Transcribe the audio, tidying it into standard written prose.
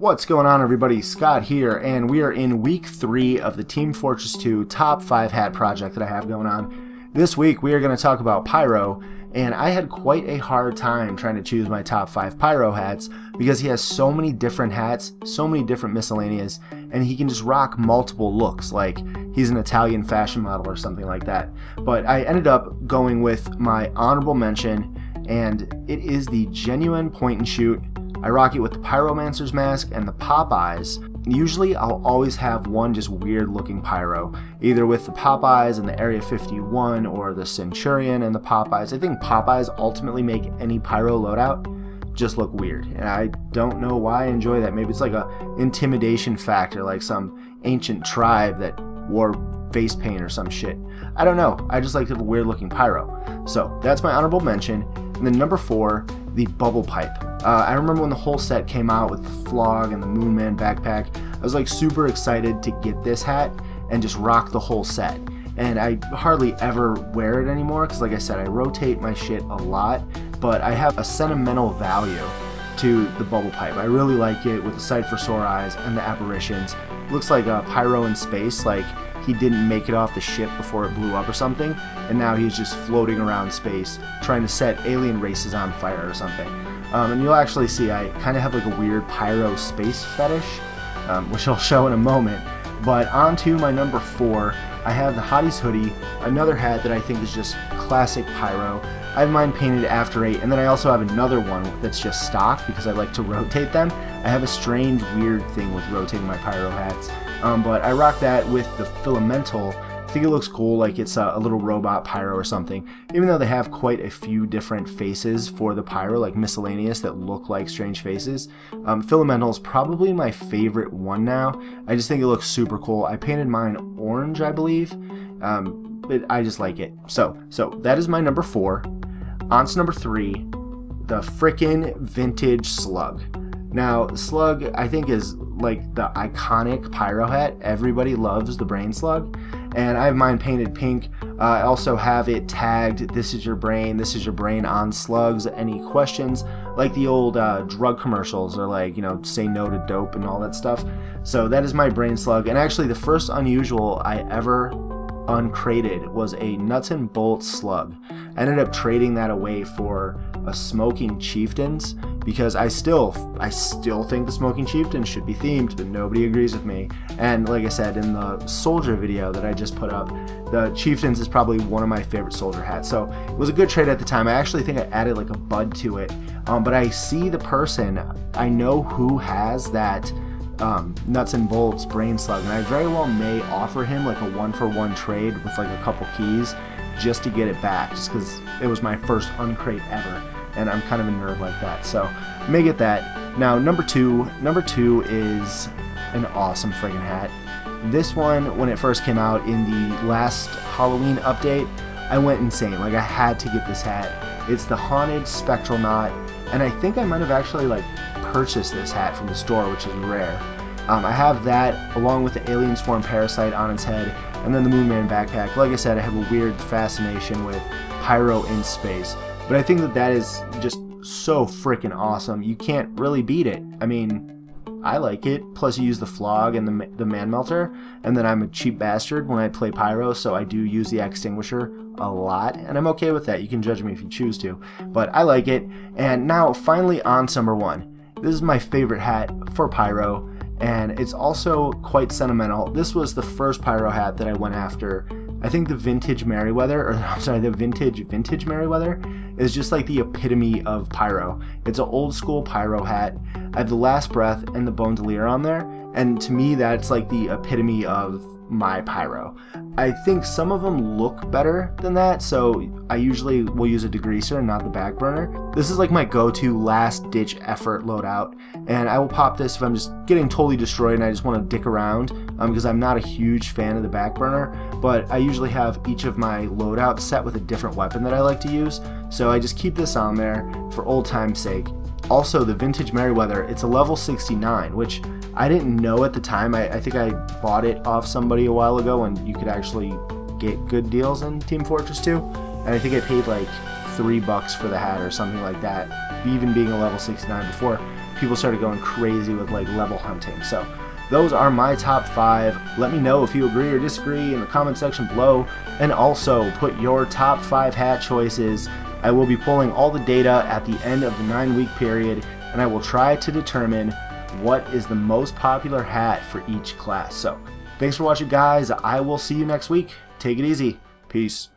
What's going on, everybody? Scott here, and we are in week 3 of the Team Fortress 2 top 5 hat project that I have going on. This week we are going to talk about Pyro, and I had quite a hard time trying to choose my top 5 Pyro hats because he has so many different hats, so many different miscellaneous, and he can just rock multiple looks like he's an Italian fashion model or something like that. But I ended up going with my honorable mention, and it is the genuine point and shoot. I rock it with the Pyromancer's mask and the Popeyes. Usually I'll always have one just weird looking Pyro, either with the Popeyes and the Area 51 or the Centurion and the Popeyes. I think Popeyes ultimately make any Pyro loadout just look weird, and I don't know why I enjoy that. Maybe it's like a intimidation factor, like some ancient tribe that wore face paint or some shit. I don't know, I just like the weird looking Pyro. So that's my honorable mention. And then number 4, the Bubble Pipe. I remember when the whole set came out with the Flog and the Moonman backpack, I was like super excited to get this hat and just rock the whole set. And I hardly ever wear it anymore because, like I said, I rotate my shit a lot, but I have a sentimental value to the Bubble Pipe. I really like it with the Sight for Sore Eyes and the apparitions. It looks like a Pyro in space, like he didn't make it off the ship before it blew up or something, and now he's just floating around space trying to set alien races on fire or something. And you'll actually see I kind of have like a weird Pyro space fetish, which I'll show in a moment. But on to my number 4, I have the Hotties hoodie, another hat that I think is just classic Pyro. I have mine painted after 8, and then I also have another one that's just stock because I like to rotate them. I have a strange, weird thing with rotating my Pyro hats. But I rock that with the Filamental. I think it looks cool, like it's a little robot Pyro or something. Even though they have quite a few different faces for the Pyro, like miscellaneous, that look like strange faces. Filamental is probably my favorite one now. I just think it looks super cool. I painted mine orange, I believe. But I just like it. So that is my number 4. On to number 3, the frickin' vintage Slug. Now, Slug, I think, is like the iconic Pyro hat. Everybody loves the Brain Slug, and I have mine painted pink. I also have it tagged, "This is your brain, this is your brain" on slugs. Any questions? Like the old drug commercials, or like, you know, say no to dope and all that stuff. So that is my Brain Slug, and actually the first unusual I ever uncrated was a Nuts and Bolts Slug. I ended up trading that away for a Smoking Chieftains because I still think the Smoking Chieftains should be themed, but nobody agrees with me. And like I said in the soldier video that I just put up, the Chieftains is probably one of my favorite soldier hats. So it was a good trade at the time. I actually think I added like a bud to it, but I see the person, I know who has that Nuts and Bolts Brain Slug, and I very well may offer him like a 1-for-1 trade with like a couple keys just to get it back, just because it was my first uncrate ever, and I'm kind of a nerd like that, so I may get that. Now number 2 is an awesome friggin' hat. This one, when it first came out in the last Halloween update, I went insane. Like, I had to get this hat. It's the Haunted Spectral Knot, and I think I might have actually like purchased this hat from the store, which is rare. I have that along with the Alien Swarm Parasite on its head, and then the Moonman backpack. Like I said, I have a weird fascination with Pyro in space, but I think that is just so freaking awesome. You can't really beat it. I mean, I like it. Plus you use the Flog and the Man Melter, and then I'm a cheap bastard when I play Pyro, so I do use the Extinguisher a lot, and I'm okay with that. You can judge me if you choose to, but I like it. And now finally on to number 1. This is my favorite hat for Pyro, and it's also quite sentimental. This was the first Pyro hat that I went after. I think the vintage Merryweather, or I'm sorry, the vintage Merryweather is just like the epitome of Pyro. It's an old school Pyro hat. I have the Last Breath and the Bone Delir on there, and to me that's like the epitome of my Pyro. I think some of them look better than that, so I usually will use a degreaser, not the back burner. This is like my go-to last ditch effort loadout, and I will pop this if I'm just getting totally destroyed and I just want to dick around, because I'm not a huge fan of the back burner, but I usually have each of my loadouts set with a different weapon that I like to use, so I just keep this on there for old time's sake. Also, the vintage Merryweather, it's a level 69, which I didn't know at the time. I think I bought it off somebody a while ago, and you could actually get good deals in Team Fortress 2. And I think I paid like $3 for the hat or something like that, even being a level 69 before. people started going crazy with like level hunting. So those are my top 5. Let me know if you agree or disagree in the comment section below, and also put your top 5 hat choices. I will be pulling all the data at the end of the 9-week period, and I will try to determine what is the most popular hat for each class. So thanks for watching, guys. I will see you next week. Take it easy. Peace.